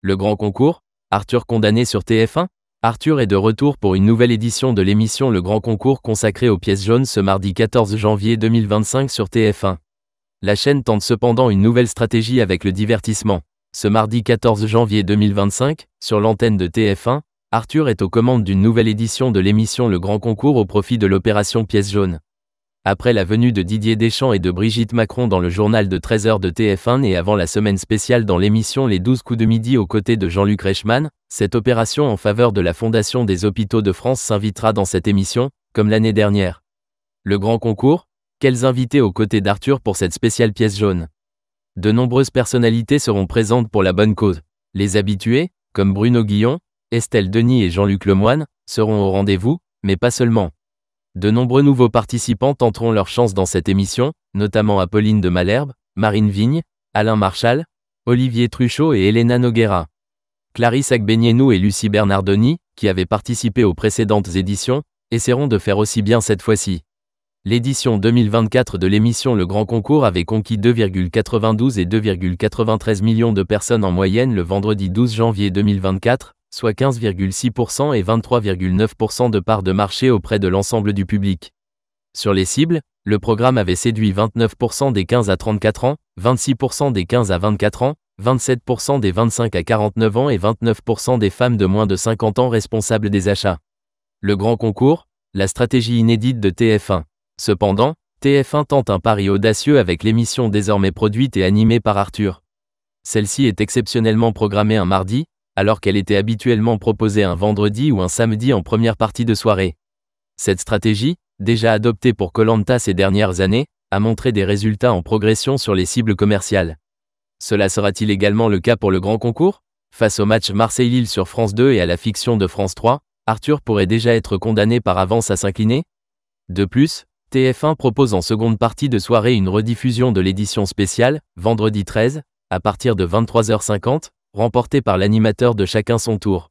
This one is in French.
Le grand concours, Arthur condamné sur TF1 ? Arthur est de retour pour une nouvelle édition de l'émission Le Grand Concours consacrée aux pièces jaunes ce mardi 14 janvier 2025 sur TF1. La chaîne tente cependant une nouvelle stratégie avec le divertissement. Ce mardi 14 janvier 2025, sur l'antenne de TF1, Arthur est aux commandes d'une nouvelle édition de l'émission Le Grand Concours au profit de l'opération Pièces jaunes. Après la venue de Didier Deschamps et de Brigitte Macron dans le journal de 13h de TF1 et avant la semaine spéciale dans l'émission Les 12 coups de midi aux côtés de Jean-Luc Reichmann, cette opération en faveur de la Fondation des Hôpitaux de France s'invitera dans cette émission, comme l'année dernière. Le Grand Concours, quels invités aux côtés d'Arthur pour cette spéciale pièce jaune ? De nombreuses personnalités seront présentes pour la bonne cause. Les habitués, comme Bruno Guillon, Estelle Denis et Jean-Luc Lemoyne, seront au rendez-vous, mais pas seulement. De nombreux nouveaux participants tenteront leur chance dans cette émission, notamment Apolline de Malherbe, Marine Vigne, Alain Marchal, Olivier Truchot et Elena Noguera. Clarisse Agbenienou et Lucie Bernardoni, qui avaient participé aux précédentes éditions, essaieront de faire aussi bien cette fois-ci. L'édition 2024 de l'émission Le Grand Concours avait conquis 2,92 et 2,93 millions de personnes en moyenne le vendredi 12 janvier 2024, soit 15,6% et 23,9% de part de marché auprès de l'ensemble du public. Sur les cibles, le programme avait séduit 29% des 15 à 34 ans, 26% des 15 à 24 ans, 27% des 25 à 49 ans et 29% des femmes de moins de 50 ans responsables des achats. Le Grand Concours, la stratégie inédite de TF1. Cependant, TF1 tente un pari audacieux avec l'émission désormais produite et animée par Arthur. Celle-ci est exceptionnellement programmée un mardi, alors qu'elle était habituellement proposée un vendredi ou un samedi en première partie de soirée. Cette stratégie, déjà adoptée pour Koh-Lanta ces dernières années, a montré des résultats en progression sur les cibles commerciales. Cela sera-t-il également le cas pour le Grand Concours ? Face au match Marseille-Lille sur France 2 et à la fiction de France 3, Arthur pourrait déjà être condamné par avance à s'incliner ? De plus, TF1 propose en seconde partie de soirée une rediffusion de l'édition spéciale, vendredi 13, à partir de 23h50, remportée par l'animateur de Chacun son tour.